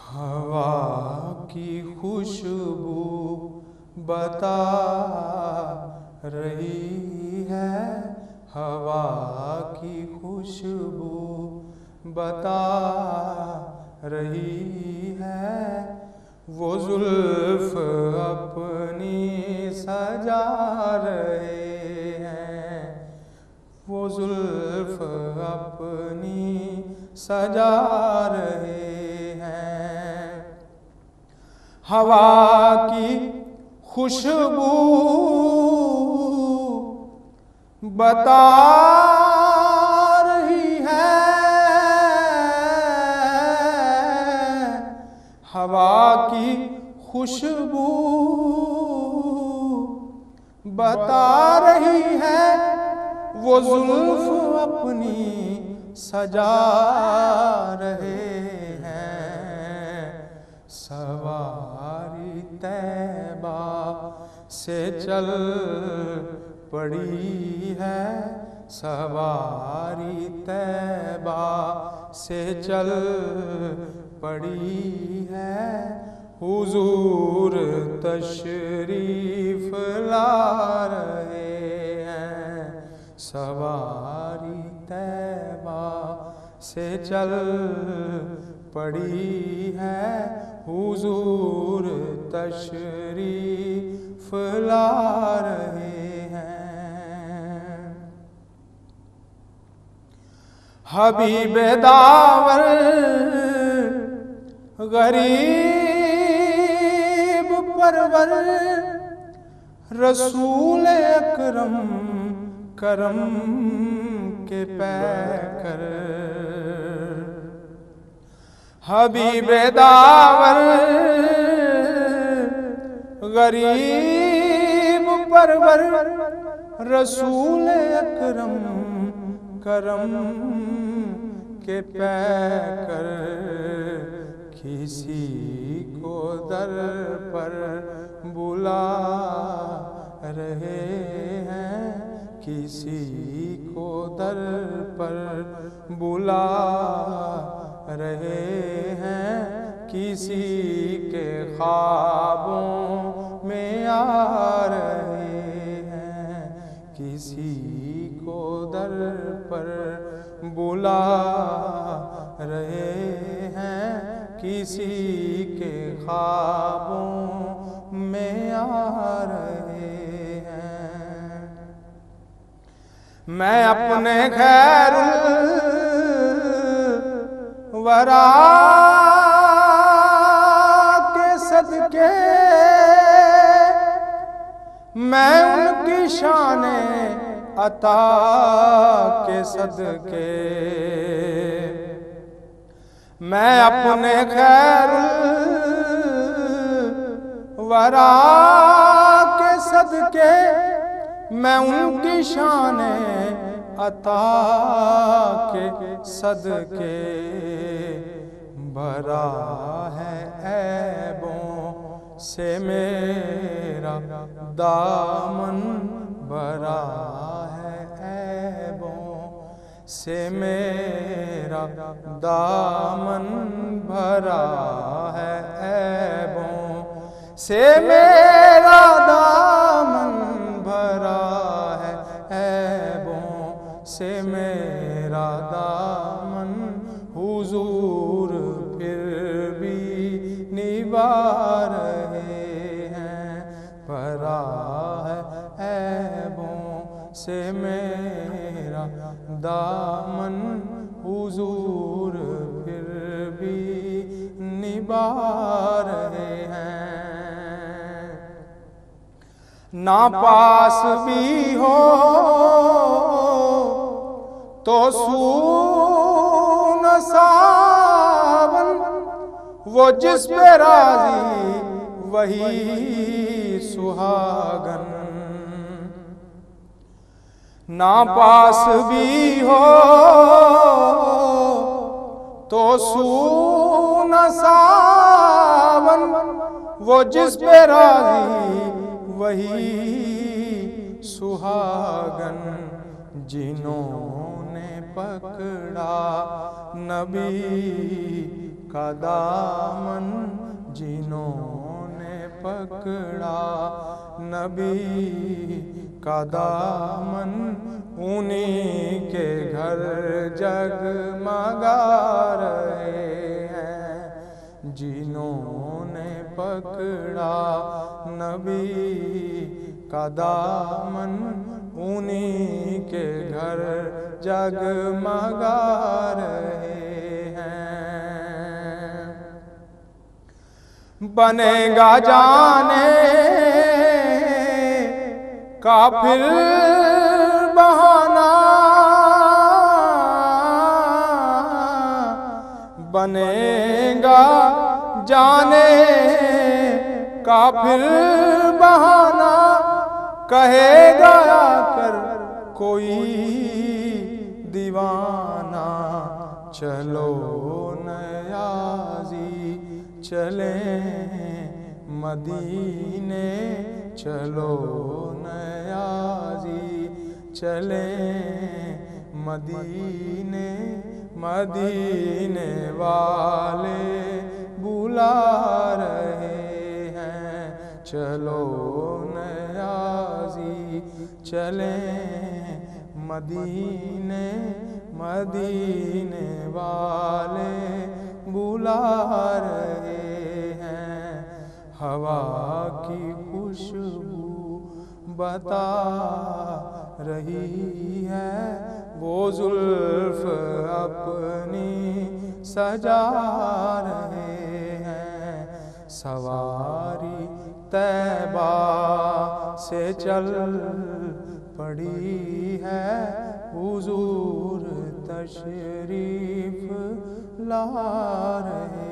ہوا کی خوشبو بتا رہی ہے، ہوا کی خوشبو بتا رہی ہے، وہ زلف اپنی سجا رہے ہیں، وہ زلف اپنی سجا رہے ہیں۔ ہوا کی خوشبو بتا رہی ہے، ہوا کی خوشبو بتا رہی ہے، وہ زلف اپنی سجا رہے ہیں۔ سواری طیبہ سے چل پڑی ہے، سواری طیبہ سے چل پڑی ہے، حضور تشریف لا رہے ہیں۔ سواری طیبہ سے چل پڑی ہے، حضور تشریف لا رہے ہیں۔ حبیب داور غریب پرور رسول اکرم کرم کے پیکر، حبیب داور غریب پرور رسول اکرم کرم کے پیکر، کسی کو در پر بلا رہے ہیں، کسی کو در پر بلا رہے ہیں، کسی کے خوابوں میں آ رہے ہیں، کسی کو در پر بلا رہے ہیں، کسی کے خوابوں میں آ رہے ہیں۔ میں اپنے خیر الورا کے صدقے، میں ان کی شان عطا کے صدقے، میں اپنے خیر الورا کے صدقے، میں ان کی شان عطا کے صدقے، بھرا ہے عیبوں سے میرا دامن، بھرا ہے عیبوں سے میرا دامن، بھرا ہے عیبوں سے میرا دامن، بھرا ہے عیبوں سے میرا دامن، حضور پھر بھی نبھا رہے ہیں، بھرا ہے عیبوں سے میرا دامن، حضور پھر بھی نبھا رہے ہیں۔ ناپاس بھی ہو تو سون ساون، وہ جس پہ راضی وہی سہاگن، ناپاس بھی ہو تو سون ساون، وہ جس پہ راضی وہی سہاگن، جنہوں نے پکڑا نبی کا دامن، جنہوں نے پکڑا نبی کا دامن، انہی کے گھر جگمگا رہے ہیں۔ جنہوں نے پکڑا نبی کا دامن، انہی کے گھر جگمگا رہے ہیں۔ بنے گا جانے کافر بہانہ، بنے گا جانے کافر بہانہ، کہے گا آ کر کوئی دیوانہ، چلو نیازی چلیں مدینے، چلو نیازی چلیں مدینے، مدینے والے بلا رہے ہیں۔ چلو نیازی چلیں مدینے، مدینے والے بلا رہے ہیں۔ ہوا کی خوشبو بتا رہی ہے، وہ زلف اپنی سجا رہے ہیں۔ سواری طیبہ سے چل پڑی ہے، حضور تشریف لا رہے